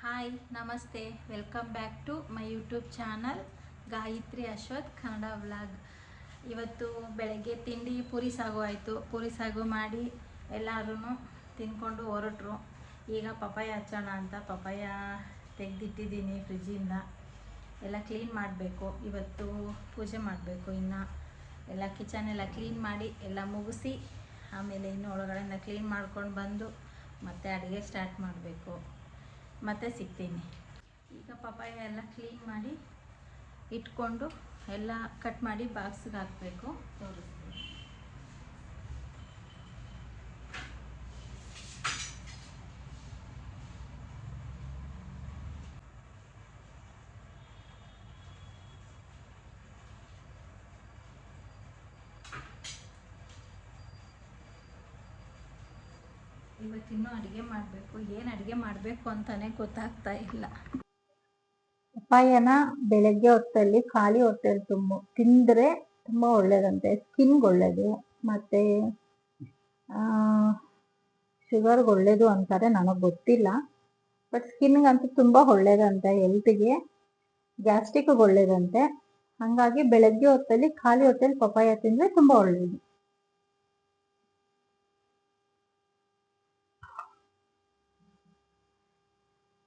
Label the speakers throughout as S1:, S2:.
S1: Hi ನಮಸ್ತೆ, welcome back to my YouTube channel Gayathri Ashwath Kannada vlog. ಇವತ್ತು ಬೆಳಗ್ಗೆ ತಿಂಡಿ ಪೂರಿ ಸಾಗು ಆಯಿತು. ಪೂರಿ ಸಾಗು ಮಾಡಿ ಎಲ್ಲರೂ ತಿಂದ್ಕೊಂಡು ಹೊರಟ್ರು. ಈಗ ಪಪಾಯ ಹಚ್ಚೋಣ ಅಂತ ಪಪಾಯ ತೆಗೆದಿಟ್ಟಿದ್ದೀನಿ ಫ್ರಿಜ್ಜಿಂದ. ಎಲ್ಲ ಕ್ಲೀನ್ ಮಾಡಬೇಕು, ಇವತ್ತು ಪೂಜೆ ಮಾಡಬೇಕು. ಇನ್ನು ಎಲ್ಲ ಕಿಚನ್ ಎಲ್ಲ ಕ್ಲೀನ್ ಮಾಡಿ ಎಲ್ಲ ಮುಗಿಸಿ ಆಮೇಲೆ ಇನ್ನು ಒಳಗಡೆಯಿಂದ ಕ್ಲೀನ್ ಮಾಡ್ಕೊಂಡು ಬಂದು ಮತ್ತೆ ಅಡುಗೆ ಸ್ಟಾರ್ಟ್ ಮಾಡಬೇಕು. ಮತ್ತೆ ಸಿಗ್ತೀನಿ. ಈಗ ಪಪಾಯ ಎಲ್ಲ ಕ್ಲೀನ್ ಮಾಡಿ ಇಟ್ಕೊಂಡು ಎಲ್ಲ ಕಟ್ ಮಾಡಿ ಬಾಕ್ಸ್ಗೆ ಹಾಕಬೇಕು. ತೋರಿಸ್ತೀನಿ. ಇವತ್ತಿನ್ನೂ ಅಡುಗೆ ಮಾಡಬೇಕು. ಏನು ಅಡುಗೆ ಮಾಡಬೇಕು ಅಂತಲೇ ಗೊತ್ತಾಗ್ತಾ ಇಲ್ಲ.
S2: ಪಪ್ಪಾಯನ ಬೆಳಗ್ಗೆ ಹೊತ್ತಲ್ಲಿ ಖಾಲಿ ಹೊಟ್ಟೆಲಿ ತಿಂದರೆ ತುಂಬ ಒಳ್ಳೇದಂತೆ. ಸ್ಕಿನ್ಗೆ ಒಳ್ಳೇದು, ಮತ್ತು ಶುಗರ್ಗೆ ಒಳ್ಳೇದು ಅಂತಾರೆ. ನನಗೆ ಗೊತ್ತಿಲ್ಲ, ಬಟ್ ಸ್ಕಿನ್ಗಂತೂ ತುಂಬ ಒಳ್ಳೇದಂತೆ. ಹೆಲ್ತಿಗೆ, ಗ್ಯಾಸ್ಟ್ರಿಕ್ಗೆ ಒಳ್ಳೇದಂತೆ. ಹಾಗಾಗಿ ಬೆಳಗ್ಗೆ ಹೊತ್ತಲ್ಲಿ ಖಾಲಿ ಹೊಟ್ಟೆಲಿ ಪಪ್ಪಾಯ ತಿಂದರೆ ತುಂಬ ಒಳ್ಳೇದು.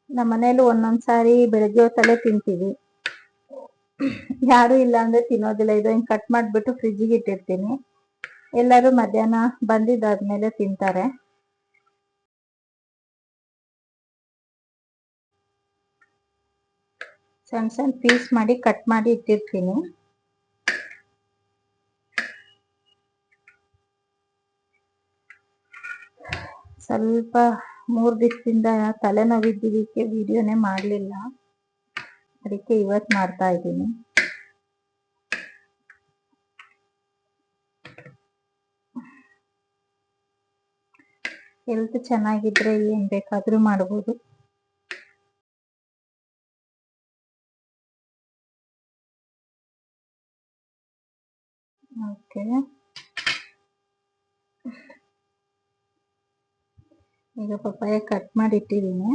S2: ನಮ್ಮ ಮನೇಲಿ ಒಂದೊಂದ್ಸಾರಿ ಬೆಳಗ್ಗೆ ಹೊತ್ತಲ್ಲೇ ತಿಂತೀವಿ. ಯಾರು ಇಲ್ಲ ಅಂದ್ರೆ ತಿನ್ನೋದಿಲ್ಲ. ಇದು ಹಿಂಗೆ ಕಟ್ ಮಾಡಿಬಿಟ್ಟು ಫ್ರಿಜ್ಜಿಗೆ ಇಟ್ಟಿರ್ತೀನಿ. ಎಲ್ಲರೂ ಮಧ್ಯಾಹ್ನ ಬಂದಿದ್ದಾದ್ಮೇಲೆ ತಿಂತಾರೆ. ಸಣ್ಣ ಸಣ್ಣ ಪೀಸ್ ಮಾಡಿ ಕಟ್ ಮಾಡಿ ಇಟ್ಟಿರ್ತೀನಿ. ಸ್ವಲ್ಪ 3 ದಿವಸದಿಂದ ತಲೆನೋವಿದ್ದಕ್ಕೆ ವಿಡಿಯೋನೇ ಮಾಡಲಿಲ್ಲ, ಅದಕ್ಕೆ ಇವತ್ತು ಮಾಡ್ತಾ ಇದ್ದೀನಿ. ಹೆಲ್ತ್ ಚೆನ್ನಾಗಿದ್ರೆ ಏನ್ ಬೇಕಾದ್ರೂ ಮಾಡ್ಬೋದು. ಓಕೆ, ಈಗ ಪಪ್ಪಾಯ ಕಟ್ ಮಾಡಿ ಇಟ್ಟಿದ್ದೀನಿ.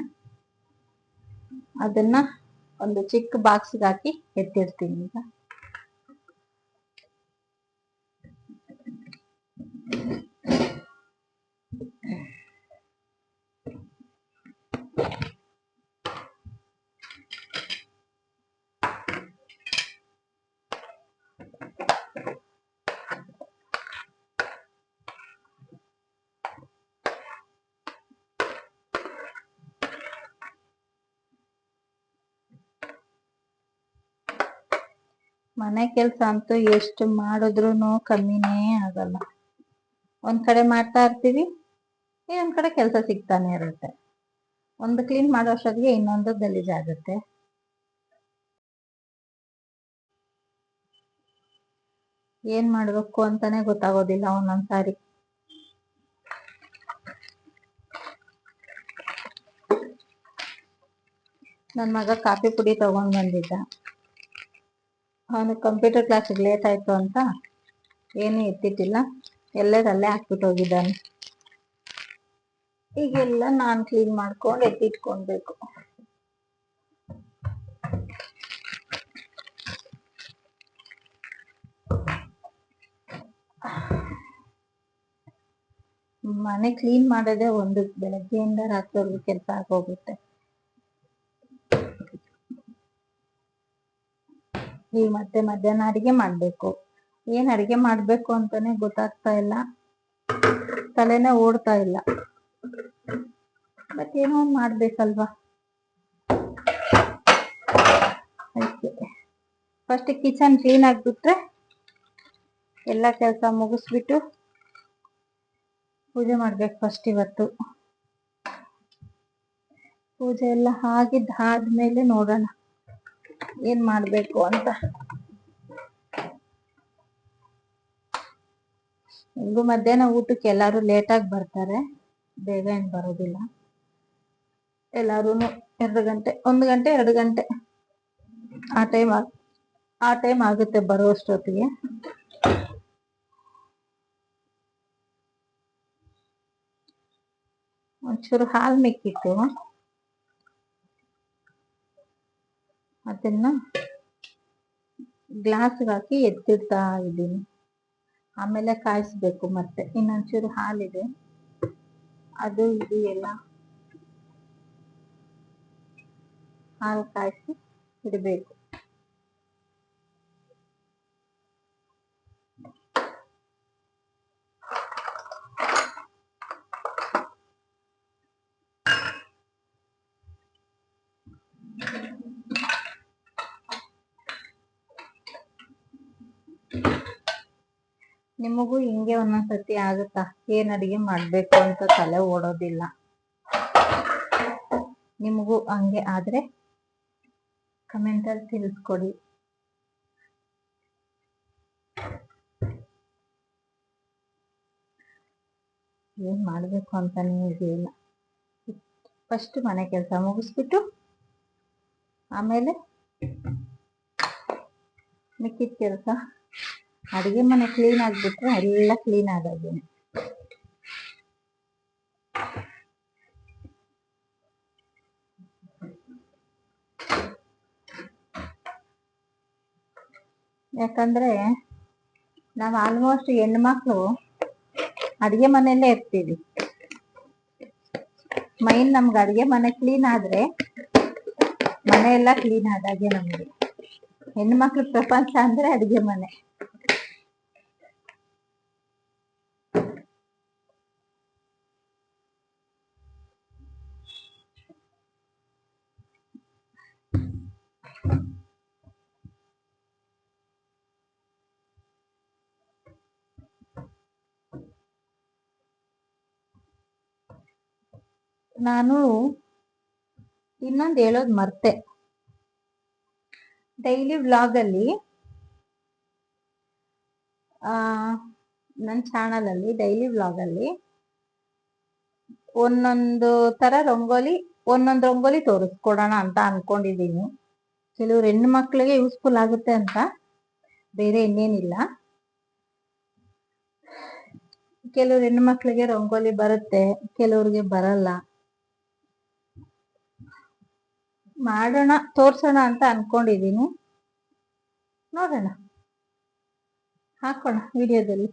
S2: ಅದನ್ನ ಒಂದು ಚಿಕ್ಕ ಬಾಕ್ಸ್ಗೆ ಹಾಕಿ ಎತ್ತಿರ್ತೀನಿ. ಈಗ ಮನೆ ಕೆಲಸ ಅಂತೂ ಎಷ್ಟು ಮಾಡಿದ್ರು ಕಮ್ಮಿನೇ ಆಗಲ್ಲ. ಒಂದ್ ಕಡೆ ಮಾಡ್ತಾ ಇರ್ತೀವಿ, ಇನ್ನೊಂದ್ ಕಡೆ ಕೆಲಸ ಸಿಗ್ತಾನೆ ಇರುತ್ತೆ. ಒಂದು ಕ್ಲೀನ್ ಮಾಡೋ ಅಷ್ಟೊತ್ತಿಗೆ ಇನ್ನೊಂದು ಗಲೀಜಾಗುತ್ತೆ. ಏನ್ ಮಾಡ್ಬೇಕು ಅಂತಾನೆ ಗೊತ್ತಾಗೋದಿಲ್ಲ ಒಂದೊಂದ್ಸಾರಿ. ನನ್ನ ಮಗ ಕಾಫಿ ಪುಡಿ ತಗೊಂಡ್ ಬಂದಿದ್ದ. ಅವನು ಕಂಪ್ಯೂಟರ್ ಕ್ಲಾಸಿಗೆ ಲೇಟ್ ಆಯ್ತು ಅಂತ ಏನೂ ಎತ್ತಿಟ್ಟಿಲ್ಲ, ಎಲ್ಲದಲ್ಲೇ ಹಾಕ್ಬಿಟ್ಟು ಹೋಗಿದ್ದಾನೆ. ಈಗೆಲ್ಲ ನಾನು ಕ್ಲೀನ್ ಮಾಡ್ಕೊಂಡು ಎತ್ತಿಟ್ಕೊಳ್ಬೇಕು. ಮನೆ ಕ್ಲೀನ್ ಮಾಡೋದೇ ಒಂದು ಬೆಳಗ್ಗೆಯಿಂದ ರಾತ್ರಿವರೆಗೂ ಕೆಲಸ ಆಗೋಗುತ್ತೆ. ಈಗ ಮತ್ತೆ ಮಧ್ಯಾಹ್ನ ಅಡಿಗೆ ಮಾಡ್ಬೇಕು. ಏನ್ ಅಡಿಗೆ ಮಾಡ್ಬೇಕು ಅಂತಾನೆ ಗೊತ್ತಾಗ್ತಾ ಇಲ್ಲ, ತಲೆನೇ ಓಡ್ತಾ ಇಲ್ಲ. ಬಟ್ ಏನೋ ಒಂದ್ ಮಾಡ್ಬೇಕಲ್ವಾ. ಫಸ್ಟ್ ಕಿಚನ್ ಕ್ಲೀನ್ ಆಗ್ಬಿಟ್ರೆ ಎಲ್ಲ ಕೆಲಸ ಮುಗಿಸ್ಬಿಟ್ಟು ಪೂಜೆ ಮಾಡ್ಬೇಕು. ಫಸ್ಟ್ ಇವತ್ತು ಪೂಜೆ ಎಲ್ಲ ಆಗಿದ್ದಾದ್ಮೇಲೆ ನೋಡೋಣ ಏನ್ ಮಾಡ್ಬೇಕು ಅಂತ. ಹಿಂಗು ಮಧ್ಯಾಹ್ನ ಊಟಕ್ಕೆ ಎಲ್ಲಾರು ಲೇಟಾಗಿ ಬರ್ತಾರೆ, ಬೇಗ ಏನ್ ಬರೋದಿಲ್ಲ. ಎಲ್ಲಾರು 2 ಗಂಟೆ 1 ಗಂಟೆ 2 ಗಂಟೆ ಆ ಟೈಮ್ ಆಗುತ್ತೆ ಬರುವಷ್ಟೊತ್ತಿಗೆ. ಒಂಚೂರು ಹಾಲು ಮಿಕ್ಕಿತ್ತು, ಅದನ್ನ ಗ್ಲಾಸ್ಗೆ ಹಾಕಿ ಎತ್ತಿಡ್ತಾ ಇದ್ದೀನಿ. ಆಮೇಲೆ ಕಾಯಿಸ್ಬೇಕು. ಮತ್ತೆ ಇನ್ನೊಂಚೂರು ಹಾಲಿದೆ, ಅದು ಇದು ಎಲ್ಲ ಹಾಲು ಕಾಯಿಸಿ ಇಡಬೇಕು. ನಿಮಗೂ ಹಿಂಗೆ ಒಂದೊಂದ್ಸತಿ ಆಗುತ್ತಾ? ಏನ್ ಅಡಿಗೆ ಮಾಡ್ಬೇಕು ಅಂತ ತಲೆ ಓಡೋದಿಲ್ಲ. ನಿಮಗೂ ಹಂಗೆ ಆದ್ರೆ ಕಮೆಂಟಲ್ಲಿ ತಿಳಿಸ್ಕೊಡಿ. ಏನ್ ಮಾಡ್ಬೇಕು ಅಂತಾನೆ ಇದೆಯಿಲ್ಲ. ಫಸ್ಟ್ ಮನೆ ಕೆಲಸ ಮುಗಿಸ್ಬಿಟ್ಟು ಆಮೇಲೆ ಮಿಕ್ಕಿದ ಕೆಲಸ. ಅಡಿಗೆ ಮನೆ ಕ್ಲೀನ್ ಆಗ್ಬಿಟ್ರೆ ಎಲ್ಲ ಕ್ಲೀನ್ ಆಗೋದೇನೆ. ಯಾಕಂದ್ರೆ ನಾವು ಆಲ್ಮೋಸ್ಟ್ ಹೆಣ್ಮಕ್ಳು ಅಡಿಗೆ ಮನೆಯಲ್ಲೇ ಇರ್ತೀವಿ. ಮೈನ್ ನಮ್ಗೆ ಅಡಿಗೆ ಮನೆ ಕ್ಲೀನ್ ಆದ್ರೆ ಮನೆ ಎಲ್ಲ ಕ್ಲೀನ್ ಆದಾಗೆ ನಮ್ಗೆ. ಹೆಣ್ಮಕ್ಳು ಪ್ರಪಂಚ ಅಂದ್ರೆ ಅಡಿಗೆ ಮನೆ. ನಾನು ಇನ್ನೊಂದು ಹೇಳೋದು ಮರ್ತೆ. ಡೈಲಿ ವ್ಲಾಗಲ್ಲಿ ನನ್ನ ಚಾನಲಲ್ಲಿ ಡೈಲಿ ವ್ಲಾಗಲ್ಲಿ ಒಂದೊಂದು ತರ ಒಂದೊಂದು ರಂಗೋಲಿ ತೋರಿಸ್ಕೊಡೋಣ ಅಂತ ಅನ್ಕೊಂಡಿದೀನಿ. ಕೆಲವ್ರು ಹೆಣ್ಣು ಮಕ್ಳಿಗೆ ಯೂಸ್ಫುಲ್ ಆಗುತ್ತೆ ಅಂತ, ಬೇರೆ ಇನ್ನೇನಿಲ್ಲ. ಕೆಲವ್ರು ಹೆಣ್ಣು ಮಕ್ಳಿಗೆ ರಂಗೋಲಿ ಬರುತ್ತೆ, ಕೆಲವ್ರಿಗೆ ಬರಲ್ಲ. ಮಾಡೋಣ, ತೋರ್ಸೋಣ ಅಂತ ಅನ್ಕೊಂಡಿದೀನಿ. ನೋಡೋಣ, ಹಾಕೋಣ ವಿಡಿಯೋದಲ್ಲಿ.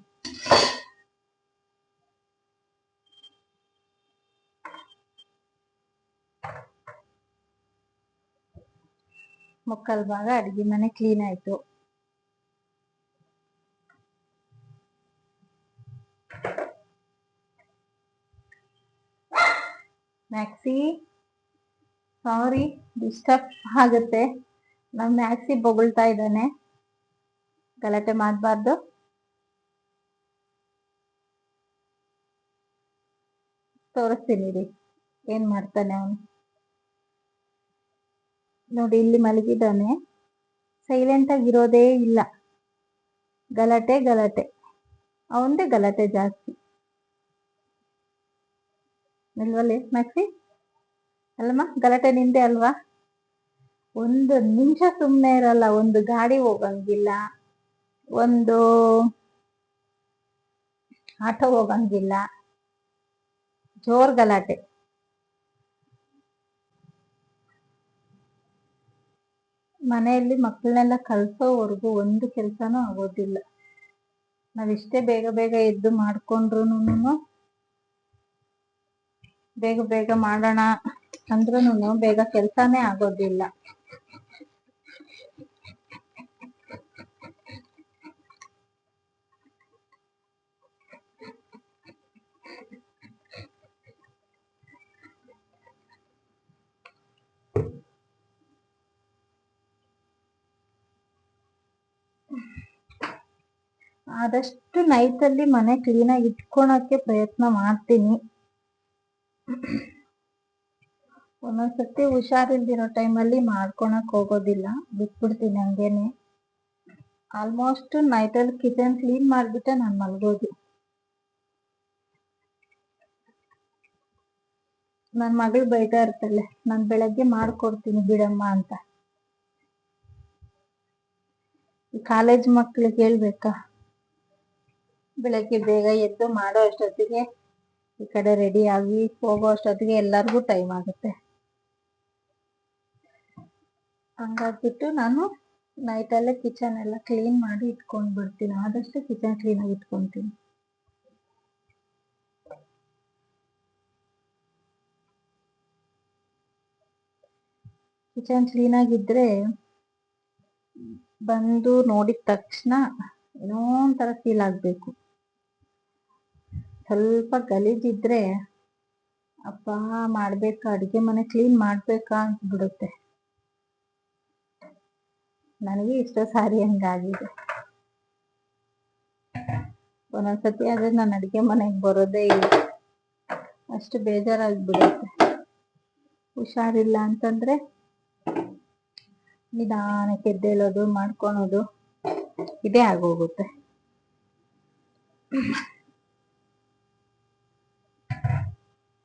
S2: ಮುಕ್ಕಾಲ್ ಭಾಗ ಅಡಿಗೆ ಮನೆ ಕ್ಲೀನ್ ಆಯ್ತು. ಮ್ಯಾಕ್ಸಿ ಸಾರಿ, ಡಿಸ್ಟರ್ಬ್ ಆಗುತ್ತೆ. ನಮ್ ಮ್ಯಾಕ್ಸಿ ಬೊಗಳ್ತಾ ಇದ್ದಾನೆ, ಗಲಾಟೆ ಮಾಡಬಾರ್ದು. ತೋರಿಸ್ತೀನಿ ರೀ ಏನ್ ಮಾಡ್ತಾನೆ ಅವನು. ನೋಡಿ, ಇಲ್ಲಿ ಮಲಗಿದ್ದಾನೆ, ಸೈಲೆಂಟ್ ಆಗಿರೋದೇ ಇಲ್ಲ. ಗಲಾಟೆ ಗಲಾಟೆ, ಅವಂದೇ ಗಲಾಟೆ ಜಾಸ್ತಿ. ನಿಲ್ವಲ್ಲಿ ಮ್ಯಾಕ್ಸಿ? ಅಲ್ಲಮ್ಮ, ಗಲಾಟೆ ನಿಂದೆ ಅಲ್ವಾ? ಒಂದು ನಿಮಿಷ ಸುಮ್ಮನೆ ಇರಲ್ಲ. ಒಂದು ಗಾಡಿ ಹೋಗಂಗಿಲ್ಲ, ಒಂದು ಆಟೋ ಹೋಗಂಗಿಲ್ಲ, ಜೋರ್ ಗಲಾಟೆ. ಮನೆಯಲ್ಲಿ ಮಕ್ಕಳನ್ನೆಲ್ಲ ಕಳ್ಸೋವರೆಗೂ ಒಂದು ಕೆಲ್ಸನೂ ಆಗೋದಿಲ್ಲ. ನಾವಿಷ್ಟೇ ಬೇಗ ಬೇಗ ಎದ್ದು ಮಾಡ್ಕೊಂಡ್ರುನು, ಬೇಗ ಬೇಗ ಮಾಡೋಣ ಅಂದ್ರೂನು ಬೇಗ ಕೆಲ್ಸಾನೇ ಆಗೋದಿಲ್ಲ. ಆದಷ್ಟು ನೈಟಲ್ಲಿ ಮನೆ ಕ್ಲೀನಾಗಿ ಇಟ್ಕೊಳಕ್ಕೆ ಪ್ರಯತ್ನ ಮಾಡ್ತೀನಿ. ಒಂದೊಂದ್ಸತಿ ಹುಷಾರಿಲ್ದಿರೋ ಟೈಮಲ್ಲಿ ಮಾಡ್ಕೊಳಕ್ ಹೋಗೋದಿಲ್ಲ, ಬಿಟ್ಬಿಡ್ತೀನಿ ಹಂಗೇನೆ. ಆಲ್ಮೋಸ್ಟ್ ನೈಟಲ್ಲಿ ಕಿಚನ್ ಕ್ಲೀನ್ ಮಾಡ್ಬಿಟ್ಟೆ ನಾನು ಮಲ್ಗೋದು. ನನ್ನ ಮಗಳು ಬೈತಾ ಇರ್ತಾಳೆ, ನಾನು ಬೆಳಗ್ಗೆ ಮಾಡ್ಕೊಡ್ತೀನಿ ಬಿಡಮ್ಮ ಅಂತ. ಈ ಕಾಲೇಜ್ ಮಕ್ಳಿಗೆ ಹೇಳ್ಬೇಕಾ? ಬೆಳಗ್ಗೆ ಬೇಗ ಎದ್ದು ಮಾಡೋ ಅಷ್ಟೊತ್ತಿಗೆ ಈ ಕಡೆ ರೆಡಿ ಆಗಿ ಹೋಗೋ ಅಷ್ಟೊತ್ತಿಗೆ ಎಲ್ಲರಿಗೂ ಟೈಮ್ ಆಗುತ್ತೆ. ಹಂಗಾಗ್ಬಿಟ್ಟು ನಾನು ನೈಟಲ್ಲೇ ಕಿಚನ್ ಎಲ್ಲ ಕ್ಲೀನ್ ಮಾಡಿ ಇಟ್ಕೊಂಡು ಬಿಡ್ತೀನಿ. ಆದಷ್ಟು ಕಿಚನ್ ಕ್ಲೀನಾಗಿ ಇಟ್ಕೊತೀನಿ. ಕಿಚನ್ ಕ್ಲೀನಾಗಿದ್ದರೆ ಬಂದು ನೋಡಿದ ತಕ್ಷಣ ಏನೋ ಒಂಥರ ಫೀಲ್ ಆಗಬೇಕು. ಸ್ವಲ್ಪ ಗಲೀಜಿದ್ರೆ ಅಪ್ಪ ಮಾಡ್ಬೇಕಾ, ಅಡುಗೆ ಮನೆ ಕ್ಲೀನ್ ಮಾಡಬೇಕಾ ಅನ್ಸ್ಬಿಡುತ್ತೆ. ನನಗೆ ಇಷ್ಟೋ ಸಾರಿ ಹಂಗಾಗಿದೆ. ಒಂದೊಂದ್ಸತಿ ಆದ್ರೆ ನಾನು ಅಡುಗೆ ಮನೆಗೆ ಬರೋದೇ ಇಲ್ಲ, ಅಷ್ಟು ಬೇಜಾರಾಗ್ಬಿಡುತ್ತೆ. ಹುಷಾರಿಲ್ಲ ಅಂತಂದ್ರೆ ನಿಧಾನಕ್ಕೆ ಎದ್ದೇಳೋದು ಮಾಡ್ಕೊಳೋದು ಇದೇ ಆಗೋಗುತ್ತೆ.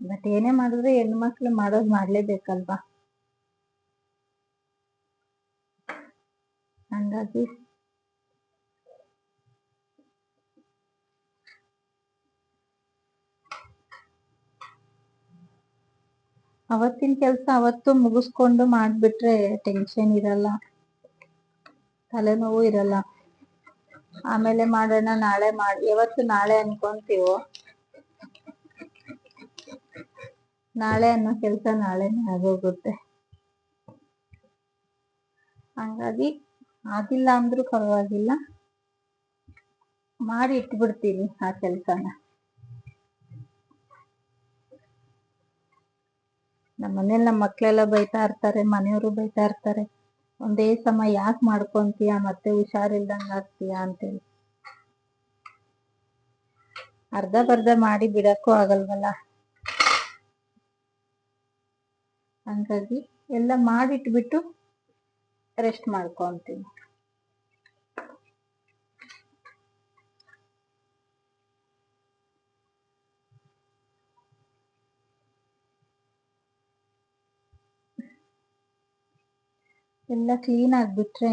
S2: ಬಟ್ ಏನೇ ಮಾಡಿದ್ರೆ ಹೆಣ್ಮಕ್ಳು ಮಾಡೋದು ಮಾಡ್ಲೇಬೇಕಲ್ವಾ. ಹಂಗಾಗಿ ಅವತ್ತಿನ ಕೆಲಸ ಅವತ್ತು ಮುಗಿಸ್ಕೊಂಡು ಮಾಡ್ಬಿಟ್ರೆ ಟೆನ್ಷನ್ ಇರಲ್ಲ, ತಲೆನೋವು ಇರಲ್ಲ. ಆಮೇಲೆ ಮಾಡೋಣ, ನಾಳೆ ಯಾವತ್ತು ನಾಳೆ ಅನ್ಕೊಂತೀವೋ ನಾಳೆ ಅನ್ನೋ ಕೆಲಸ ನಾಳೆನೇ ಆಗೋಗುತ್ತೆ. ಹಂಗಾಗಿ ಆಗಿಲ್ಲ ಅಂದ್ರೂ ಪರವಾಗಿಲ್ಲ, ಮಾಡಿ ಇಟ್ಬಿಡ್ತೀನಿ ಆ ಕೆಲಸನ. ನಮ್ಮ ಮನೇಲಿ ನಮ್ಮ ಮಕ್ಳೆಲ್ಲ ಬೈತಾ ಇರ್ತಾರೆ, ಮನೆಯವರು ಬೈತಾ ಇರ್ತಾರೆ, ಒಂದೇ ಸಮ ಯಾಕೆ ಮಾಡ್ಕೊಂತೀಯ, ಮತ್ತೆ ಹುಷಾರಿಲ್ದಂಗ ಆಗ್ತೀಯ ಅಂತೇಳಿ. ಅರ್ಧ ಬರ್ಧ ಮಾಡಿ ಬಿಡಕ್ಕೂ ಆಗಲ್ವಲ್ಲ. ಹಂಗಾಗಿ ಎಲ್ಲ ಮಾಡಿಟ್ಬಿಟ್ಟು ರೆಸ್ಟ್ ಮಾಡ್ಕೊಂತೀನಿ. ಎಲ್ಲ ಕ್ಲೀನ್ ಆಗ್ಬಿಟ್ರೆ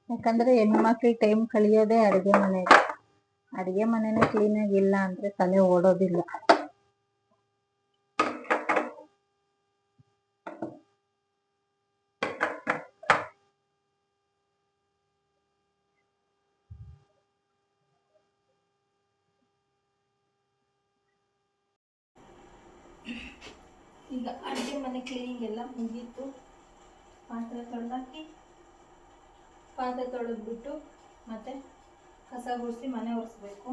S2: ಯಾಕಂದ್ರೆ ಹೆಣ್ಮಕ್ಳಿಗೆ ಟೈಮ್ ಕಳಿಯೋದೇ ಅಡುಗೆ ಮನೆಗೆ. ಅಡುಗೆ ಮನೆನೇ ಕ್ಲೀನಾಗಿಲ್ಲ ಅಂದ್ರೆ ತಲೆ ಓಡೋದಿಲ್ಲ. ಈಗ ಅಡುಗೆ ಮನೆ ಕ್ಲೀನಿಂಗ್ ಎಲ್ಲ ಮುಗೀತು. ಪಾತ್ರೆ ತೊಳೆದ್ಬಿಟ್ಟು ಮತ್ತೆ ಕಸ ಗುಡಿಸಿ ಮನೆ ಒರೆಸ್ಬೇಕು.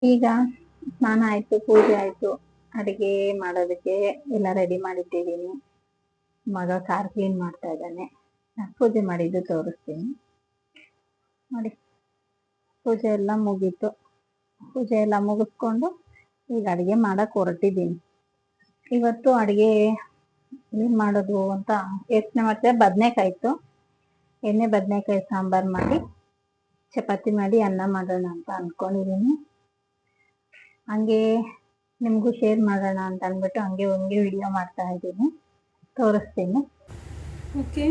S2: ಈಗ ಸ್ನಾನ ಆಯ್ತು, ಪೂಜೆ ಆಯ್ತು, ಅಡುಗೆ ಮಾಡೋದಕ್ಕೆ ಎಲ್ಲ ರೆಡಿ ಮಾಡಿಟ್ಟಿದ್ದೀನಿ. ಮಗ ಕಾರ್ ಕ್ಲೀನ್ ಮಾಡ್ತಾ ಇದ್ದಾನೆ. ಪೂಜೆ ಮಾಡಿದ್ದು ತೋರಿಸ್ತೀನಿ ನೋಡಿ. ಪೂಜೆ ಎಲ್ಲ ಮುಗೀತು. ಪೂಜೆ ಎಲ್ಲ ಮುಗಿಸ್ಕೊಂಡು ಈಗ ಅಡುಗೆ ಮಾಡಕ್ಕೆ ಹೊರಟಿದ್ದೀನಿ. ಇವತ್ತು ಅಡುಗೆ ಏನು ಮಾಡೋದು ಅಂತ ಯೋಚನೆ ಮಾಡ್ತಾ ಬದನೆಕಾಯಿ ಇತ್ತು. ಬದನೆಕಾಯಿ ಸಾಂಬಾರು ಮಾಡಿ ಚಪಾತಿ ಮಾಡಿ ಅನ್ನ ಮಾಡೋಣ ಅಂತ ಅಂದ್ಕೊಂಡಿದ್ದೀನಿ. ಹಂಗೆ ನಿಮಗೂ ಶೇರ್ ಮಾಡೋಣ ಅಂತ ಅಂದ್ಬಿಟ್ಟು ಹಂಗೆ ವಿಡಿಯೋ ಮಾಡ್ತಾ ಇದ್ದೀನಿ. ತೋರಿಸ್ತೀನಿ. ಓಕೆ,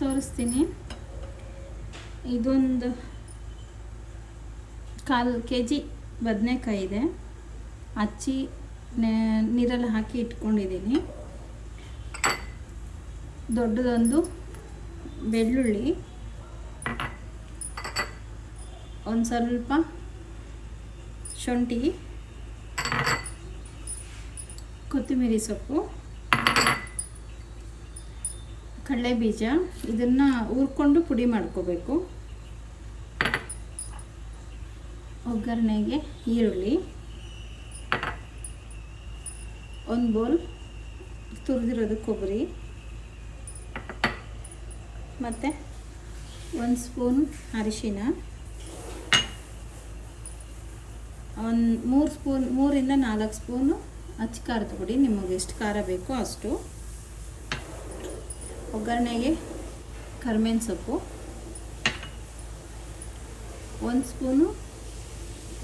S2: ತೋರಿಸ್ತೀನಿ. ಇದೊಂದು 1/4 kg ಬದನೆಕಾಯಿ ಇದೆ. ಹಚ್ಚಿ ನೀರಲ್ಲಿ ಹಾಕಿ ಇಟ್ಕೊಂಡಿದ್ದೀನಿ. ದೊಡ್ಡದೊಂದು ಬೆಳ್ಳುಳ್ಳಿ, ಒಂದು ಸ್ವಲ್ಪ ಶುಂಠಿ, ಕೊತ್ತಂಬರಿ ಸೊಪ್ಪು, ಕಡಲೆ ಬೀಜ, ಇದನ್ನು ಹುರ್ಕೊಂಡು ಪುಡಿ ಮಾಡ್ಕೋಬೇಕು.
S1: ಒಗ್ಗರಣೆಗೆ ಈರುಳ್ಳಿ, 1 ಬೌಲ್ ತುರಿದಿರೋದು ಕೊಬ್ಬರಿ, ಮತ್ತು 1 ಸ್ಪೂನ್ ಅರಿಶಿನ, 3 ರಿಂದ 4 ಸ್ಪೂನು ಅಚ್ಚ ಖಾರದ ಪುಡಿ, ನಿಮಗೆ ಎಷ್ಟು ಖಾರ ಬೇಕೋ ಅಷ್ಟು. ಒಗ್ಗರಣೆಗೆ ಕರಿಬೇವಿನ ಸೊಪ್ಪು, 1 ಸ್ಪೂನು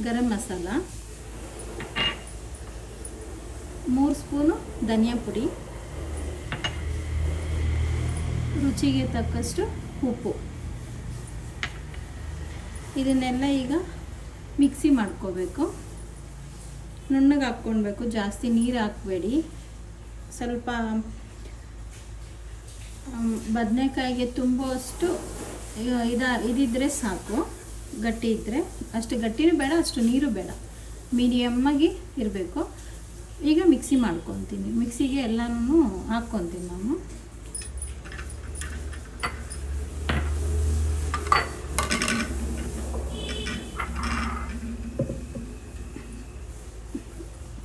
S1: ಗರಂ ಮಸಾಲ, 3 ಸ್ಪೂನು ಧನಿಯಾ ಪುಡಿ, ರುಚಿಗೆ ತಕ್ಕಷ್ಟು ಉಪ್ಪು. ಇದನ್ನೆಲ್ಲ ಈಗ ಮಿಕ್ಸಿ ಮಾಡ್ಕೋಬೇಕು. ನುಣ್ಣಗೆ ಹಾಕ್ಕೊಳ್ಬೇಕು, ಜಾಸ್ತಿ ನೀರು ಹಾಕಬೇಡಿ. ಸ್ವಲ್ಪ ಬದನೆಕಾಯಿಗೆ ತುಂಬುವಷ್ಟು ಇದಿದ್ದರೆ ಸಾಕು. ಗಟ್ಟಿ ಇದ್ದರೆ, ಅಷ್ಟು ಗಟ್ಟಿನೂ ಬೇಡ, ಅಷ್ಟು ನೀರು ಬೇಡ, ಮೀಡಿಯಮ್ಮಾಗಿ ಇರಬೇಕು. ಈಗ ಮಿಕ್ಸಿ ಮಾಡ್ಕೊತೀನಿ. ಮಿಕ್ಸಿಗೆ ಎಲ್ಲನೂ ಹಾಕ್ಕೊತೀನಿ ನಾನು.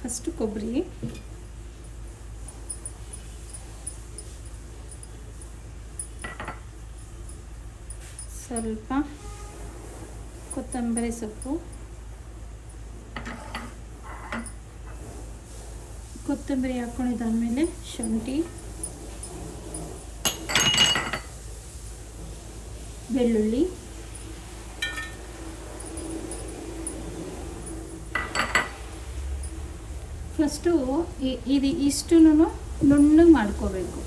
S1: ಫಸ್ಟು ಕೊಬ್ಬರಿ, ಸ್ವಲ್ಪ ಕೊತ್ತಂಬರಿ ಸೊಪ್ಪು, ಕೊತ್ತಂಬರಿ ಹಾಕ್ಕೊಂಡಿದ್ದಾದಮೇಲೆ ಶುಂಠಿ, ಬೆಳ್ಳುಳ್ಳಿ, ಫಸ್ಟು ಇಷ್ಟು ನುಣ್ಣಗೆ ಮಾಡ್ಕೋಬೇಕು.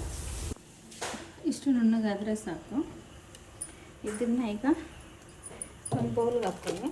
S1: ಇಷ್ಟು ನುಣ್ಣಗಾದರೆ ಸಾಕು. ಇದನ್ನು ಈಗ ಒಂದು ಬೌಲ್ಗೆ ಹಾಕ್ತೀನಿ.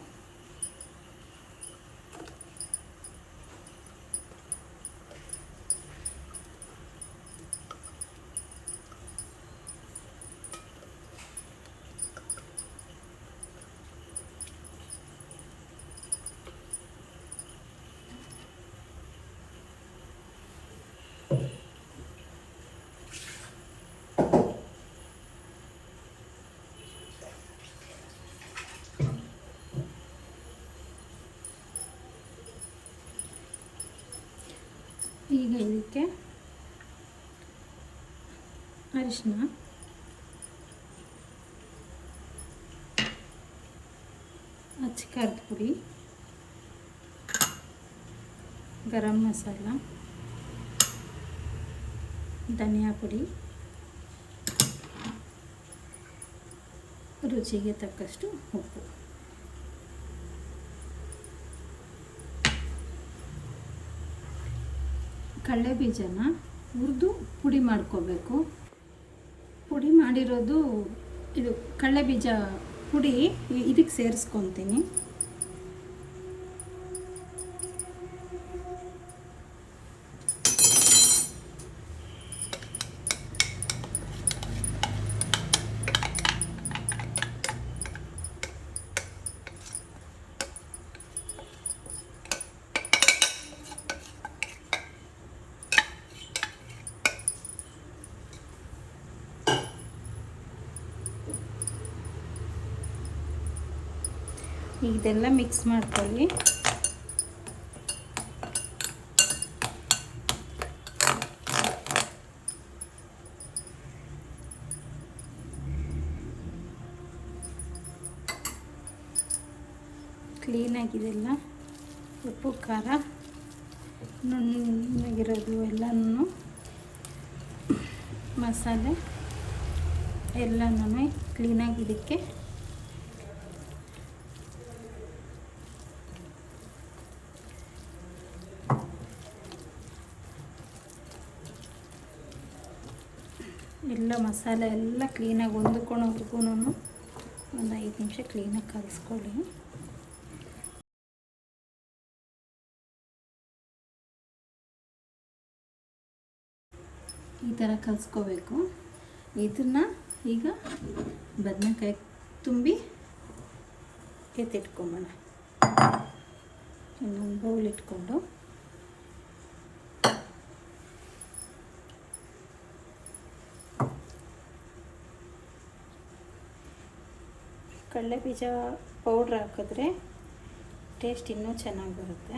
S1: ಈಗ ಇದಕ್ಕೆ ಅರಿಶಿನ, ಅಚ್ಚ ಖಾರದ ಪುಡಿ, ಗರಂ ಮಸಾಲ, ಧನಿಯಾ ಪುಡಿ, ರುಚಿಗೆ ತಕ್ಕಷ್ಟು ಉಪ್ಪು. ಕಡಲೆ ಬೀಜನ ಹುರಿದು ಪುಡಿ ಮಾಡ್ಕೋಬೇಕು. ಪುಡಿ ಮಾಡಿರೋದು ಇದು ಕಡಲೆ ಬೀಜ ಪುಡಿ ಇದಕ್ಕೆ ಸೇರಿಸ್ಕೊತೀನಿ. ಇದೆಲ್ಲ ಮಿಕ್ಸ್ ಮಾಡ್ಕೊಳ್ಳಿ. ಕ್ಲೀನಾಗಿದೆಲ್ಲ ಉಪ್ಪು ಖಾರ ನುಣ್ಣಗಿರೋದು ಎಲ್ಲನೂ ಮಸಾಲೆ ಎಲ್ಲನೂ ಕ್ಲೀನಾಗಿ ಇದಕ್ಕೆ ಎಲ್ಲ ಮಸಾಲೆ ಎಲ್ಲ ಕ್ಲೀನಾಗಿ ಹೊಂದ್ಕೊಳ್ಳೋವರೆಗೂ ಒಂದು 5 ನಿಮಿಷ ಕ್ಲೀನಾಗಿ ಕಲಿಸ್ಕೊಳ್ಳಿ. ಈ ಥರ ಕಲಿಸ್ಕೋಬೇಕು. ಇದನ್ನು ಈಗ ಬದನೆಕಾಯಿ ತುಂಬಿ ಎತ್ತಿಟ್ಕೊಂಬೋಣ. ಇನ್ನೊಂದು ಬೌಲ್ ಇಟ್ಕೊಂಡು ಕಡಲೆ ಬೀಜ ಪೌಡ್ರ್ ಹಾಕಿದ್ರೆ ಟೇಸ್ಟ್ ಇನ್ನೂ ಚೆನ್ನಾಗಿ ಬರುತ್ತೆ.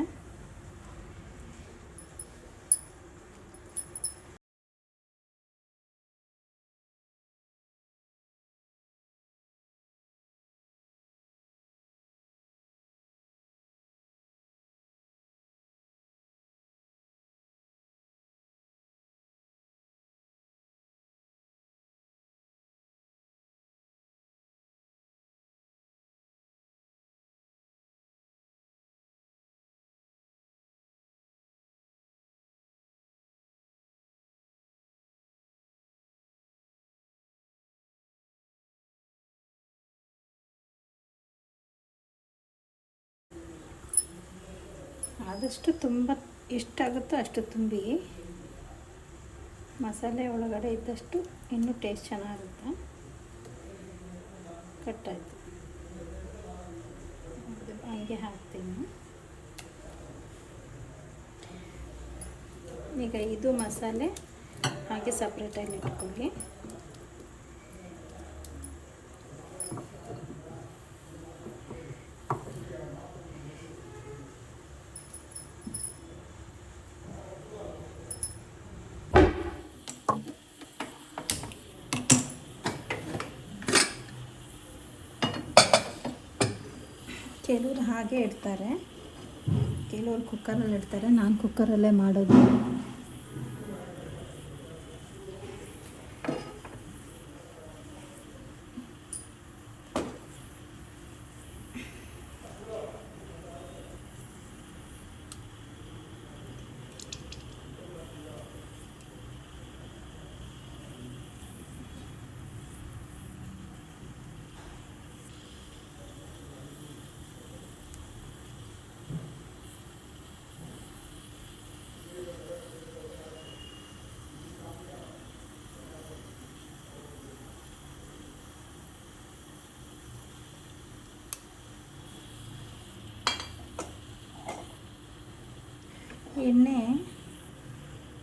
S1: ಆದಷ್ಟು ತುಂಬ ಎಷ್ಟಾಗುತ್ತೋ ಅಷ್ಟು ತುಂಬಿ, ಮಸಾಲೆ ಒಳಗಡೆ ಇದ್ದಷ್ಟು ಇನ್ನೂ ಟೇಸ್ಟ್ ಚೆನ್ನಾಗಿರುತ್ತೆ. ಕಟ್ಟಾಯಿತು, ಹಂಗೆ ಹಾಕ್ತೀನಿ. ಈಗ ಇದು ಮಸಾಲೆ ಹಾಗೆ ಸಪ್ರೇಟಾಗಿ ಇಟ್ಕೊಳ್ಳಿ. ಕೆಲವರು ಹಾಗೆ ಇಡ್ತಾರೆ, ಕೆಲವರು ಕುಕ್ಕರಲ್ಲಿ ಇಡ್ತಾರೆ. ನಾನು ಕುಕ್ಕರಲ್ಲೇ ಮಾಡೋದು. ಎಣ್ಣೆ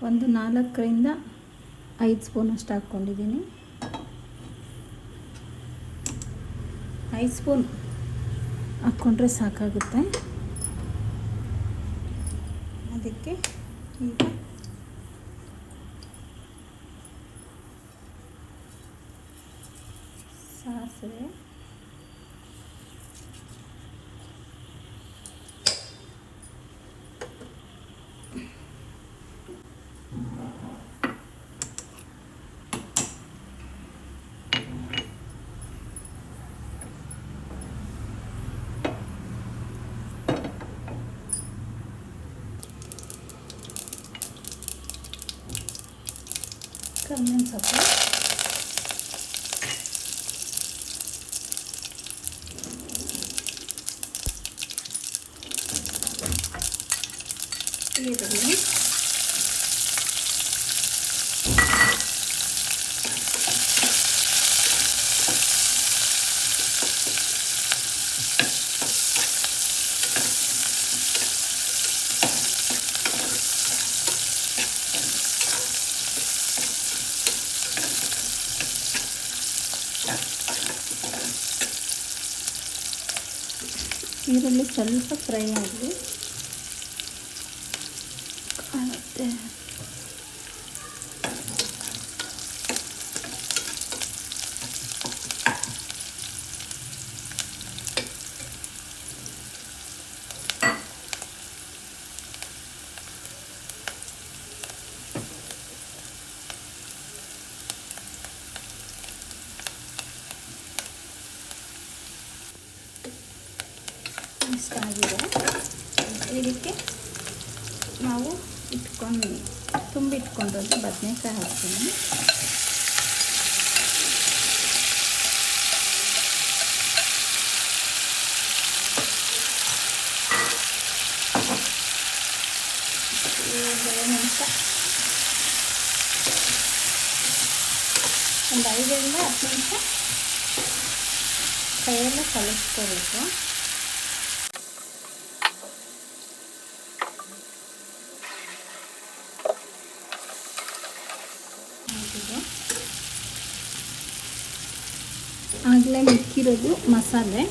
S1: ಒಂದು 4ರಿಂದ 5 ಸ್ಪೂನಷ್ಟು ಹಾಕ್ಕೊಂಡಿದ್ದೀನಿ. 5 ಸ್ಪೂನ್ ಹಾಕ್ಕೊಂಡ್ರೆ ಸಾಕಾಗುತ್ತೆ. ಅದಕ್ಕೆ ಈಗ ಸಾಸಿವೆ, ಕರಿಬೇವಿನ ಸೊಪ್ಪು, ಈರುಳ್ಳಿ, ಈರುಳ್ಳಿ ಸ್ವಲ್ಪ ಫ್ರೈ ಆಗಲಿ. ಕಾಣುತ್ತೆ. ಇಷ್ಟ ಆಗಿದೆ. ಇದಕ್ಕೆ ನಾವು ತುಂಬಿಟ್ಕೊಂಡಿರೋದು ಬದನೆಕಾಯಿ ಹಾಕ್ತೀನಿ. ಒಂದು 5ರಿಂದ 10 ನಿಮಿಷ ಕೈಯೆಲ್ಲ ಕಲಿಸ್ಕೋಬೇಕು. ಆಗಲೇ ಮಿಕ್ಕಿರೋದು ಮಸಾಲೆ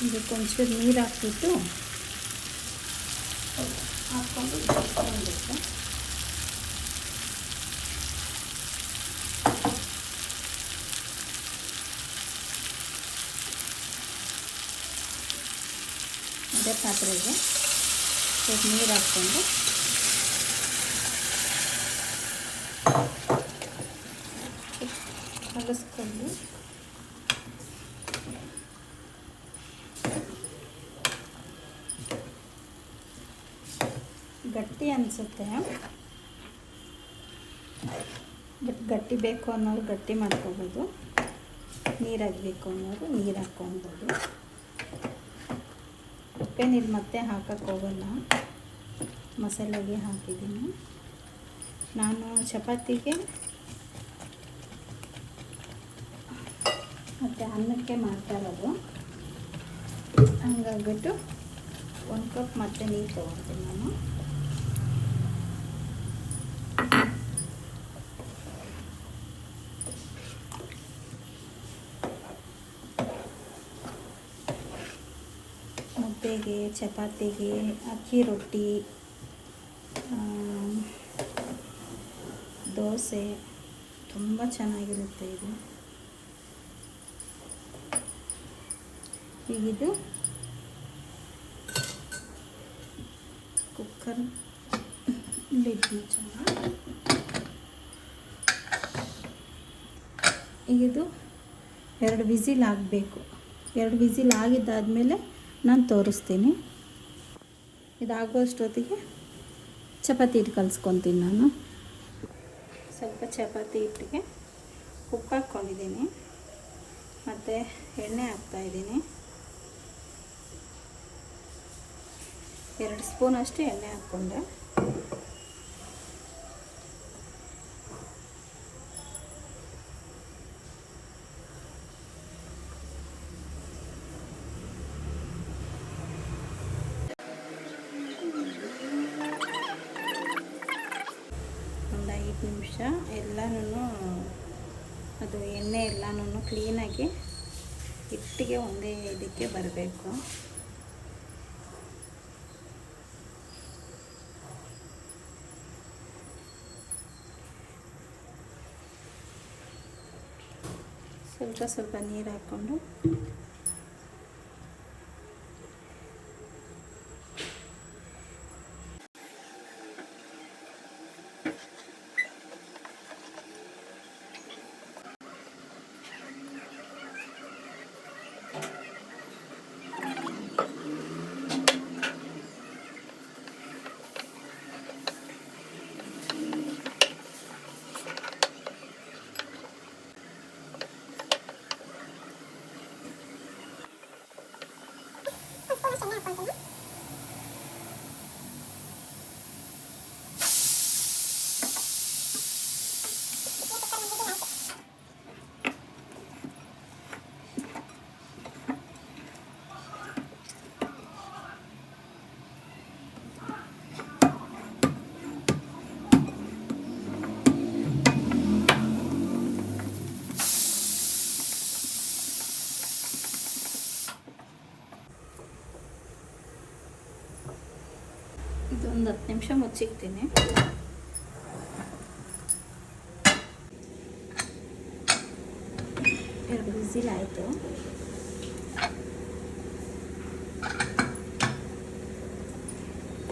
S1: ಇದಕ್ಕೆ ಒಂಚೂರು ನೀರು ಹಾಕ್ಬಿಟ್ಟು ಹಾಕ್ಕೊಂಡು ಬೇಯಿಸ್ಕೊಳ್ಬೇಕು. ಅದೇ ಪಾತ್ರೆಗೆ ಸ್ವಲ್ಪ ನೀರು ಹಾಕ್ಕೊಂಡು ಕಲಿಸ್ಕೊಂಡು ಗಟ್ಟಿ ಅನಿಸುತ್ತೆ, ಬಟ್ ಗಟ್ಟಿ ಬೇಕು ಅನ್ನೋರು ಗಟ್ಟಿ ಮಾಡ್ಕೋಬೋದು, ನೀರು ಹಾಕಬೇಕು ಅನ್ನೋರು ನೀರು ಹಾಕ್ಕೊಬೋದು. ಉಪ್ಪೇ ನೀರು ಮತ್ತೆ ಹಾಕಕ್ಕೆ ಹೋಗಲ್ಲ, ಮಸಾಲೆಗೆ ಹಾಕಿದ್ದೀನಿ. ನಾನು ಚಪಾತಿಗೆ ಮತ್ತು ಅನ್ನಕ್ಕೆ ಮಾಡ್ತಾ ಇರೋದು, ಹಂಗಾಗ್ಬಿಟ್ಟು 1 ಕಪ್ ಮತ್ತೆ ನೀರು ತೊಗೊಳ್ತೀನಿ ನಾನು. ಮುದ್ದೆಗೆ, ಚಪಾತಿಗೆ, ಅಕ್ಕಿ ರೊಟ್ಟಿ, ದೋಸೆ ತುಂಬ ಚೆನ್ನಾಗಿರುತ್ತೆ ಇದು. ಈಗಿದು ಕುಕ್ಕರ್ ಲಿಡ್ ಮುಚ್ಚೋಣ. ಈಗಿದು 2 ವಿಸಿಲ್ ಆಗಬೇಕು. 2 ವಿಸಿಲ್ ಆಗಿದ್ದಾದಮೇಲೆ ನಾನು ತೋರಿಸ್ತೀನಿ. ಇದಾಗೋಷ್ಟೊತ್ತಿಗೆ ಚಪಾತಿ ಹಿಟ್ಟು ಕಲಿಸ್ಕೊತೀನಿ ನಾನು. ಸ್ವಲ್ಪ ಚಪಾತಿ ಹಿಟ್ಟಿಗೆ ಉಪ್ಪು ಹಾಕ್ಕೊಂಡಿದ್ದೀನಿ ಮತ್ತು ಎಣ್ಣೆ ಹಾಕ್ತಾಯಿದ್ದೀನಿ. 2 ಸ್ಪೂನ್ ಅಷ್ಟು ಎಣ್ಣೆ ಹಾಕ್ಕೊಂಡೆ. ಒಂದು 5 ನಿಮಿಷ ಎಲ್ಲನೂ ಅದು ಎಣ್ಣೆ ಎಲ್ಲನೂ ಕ್ಲೀನಾಗಿ ಹಿಟ್ಟಿಗೆ ಒಂದೇ ಇದಕ್ಕೆ ಬರಬೇಕು. ಸ್ವಲ್ಪ ನೀರು ಹಾಕ್ಕೊಂಡು ಇದೊಂದು 10 ನಿಮಿಷ ಮುಚ್ಚಿಕ್ತೀನಿ. ಎರಡು ವಿಸಿಲ್ ಆಯಿತು.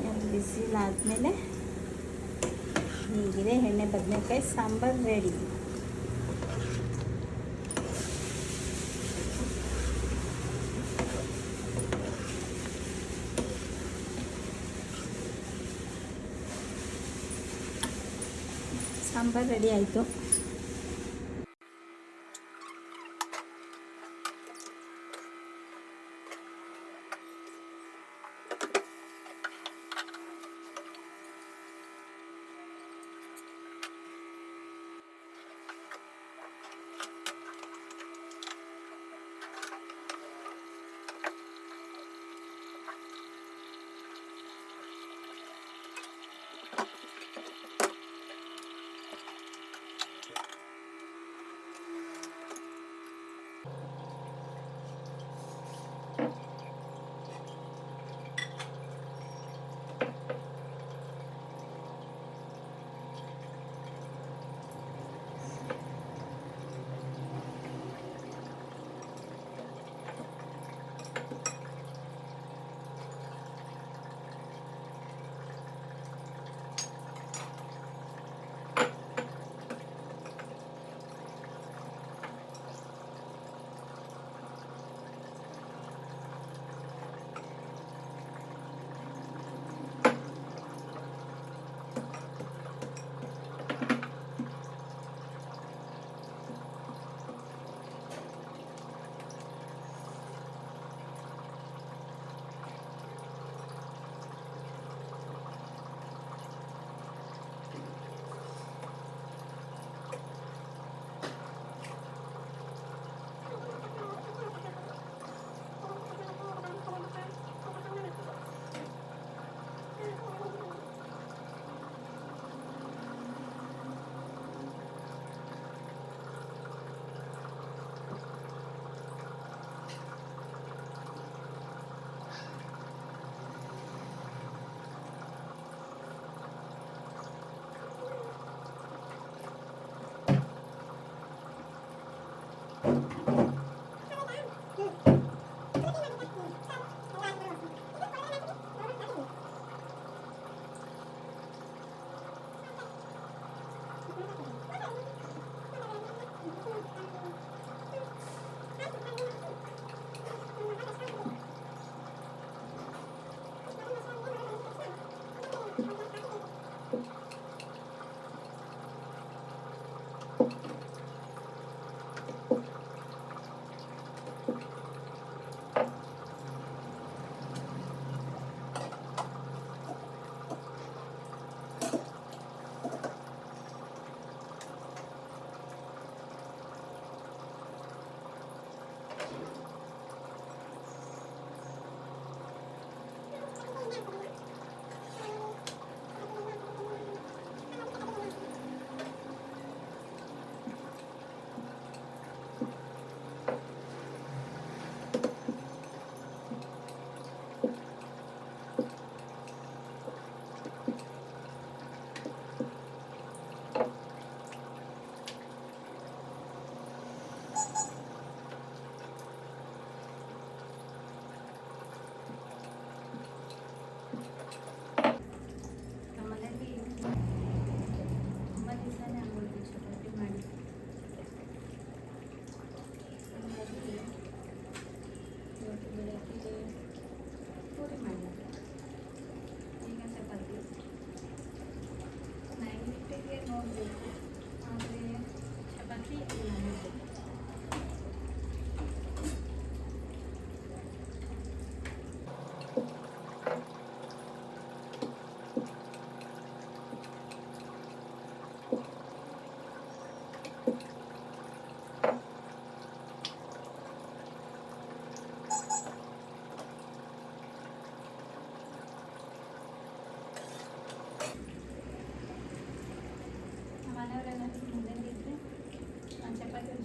S1: ಎರಡು ವಿಸಿಲ್ ಆದಮೇಲೆ ಹೀಗಿದೆ ಎಣ್ಣೆ ಬದನೆಕಾಯಿ ಸಾಂಬಾರು ರೆಡಿ. ಸಾಂಬಾರು ರೆಡಿ ಆಯಿತು.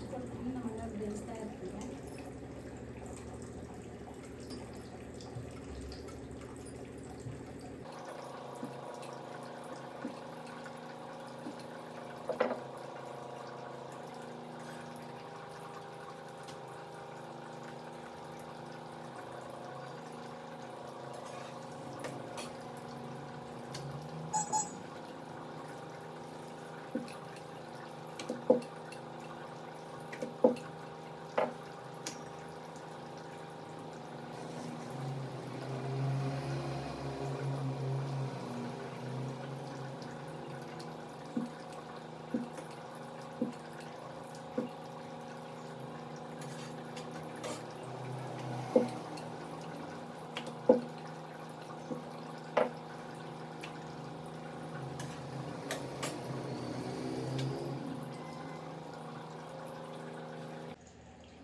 S1: ಇಟ್ಕೊಳ್ತೀನಿ, ನಮ್ಮ ಮನೆಯವ್ರು ಬೇಯಿಸ್ತಾ ಇರ್ತೀವಿ.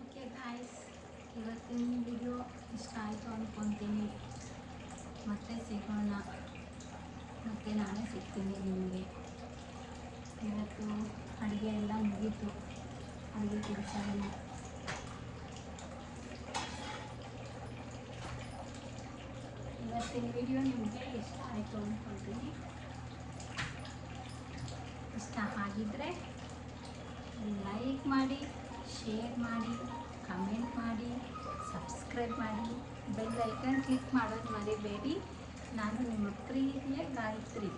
S1: ಓಕೆ ಗಾಯ್ಸ್, ಇವತ್ತಿನ ವಿಡಿಯೋ ಇಷ್ಟ ಆಯಿತು ಅಂದ್ಕೊತೀನಿ. ಮತ್ತೆ ಸಿಗೋಣ, ಮತ್ತೆ ನಾನೇ ಸಿಗ್ತೀನಿ ನಿಮಗೆ. ಇವತ್ತು ಅಡುಗೆ ಎಲ್ಲ ಮುಗೀತು, ಅಡುಗೆ ಕೆಲಸ ಎಲ್ಲ. ಇವತ್ತಿನ ವಿಡಿಯೋ ನಿಮಗೆ ಇಷ್ಟ ಆಯಿತು ಅಂದ್ಕೊಳ್ತೀನಿ. ಇಷ್ಟ ಆಗಿದ್ದರೆ ಲೈಕ್ ಮಾಡಿ, ಶೇರ್ ಮಾಡಿ, ಕಮೆಂಟ್ ಮಾಡಿ, ಸಬ್ಸ್ಕ್ರೈಬ್ ಮಾಡಿ, ಬೆಲ್ ಐಕನ್ ಕ್ಲಿಕ್ ಮಾಡೋದು ಮರಿಬೇಡಿ. ನಾನು ನಿಮ್ಮ ಪ್ರೀತಿಯ ಗಾಯತ್ರಿ.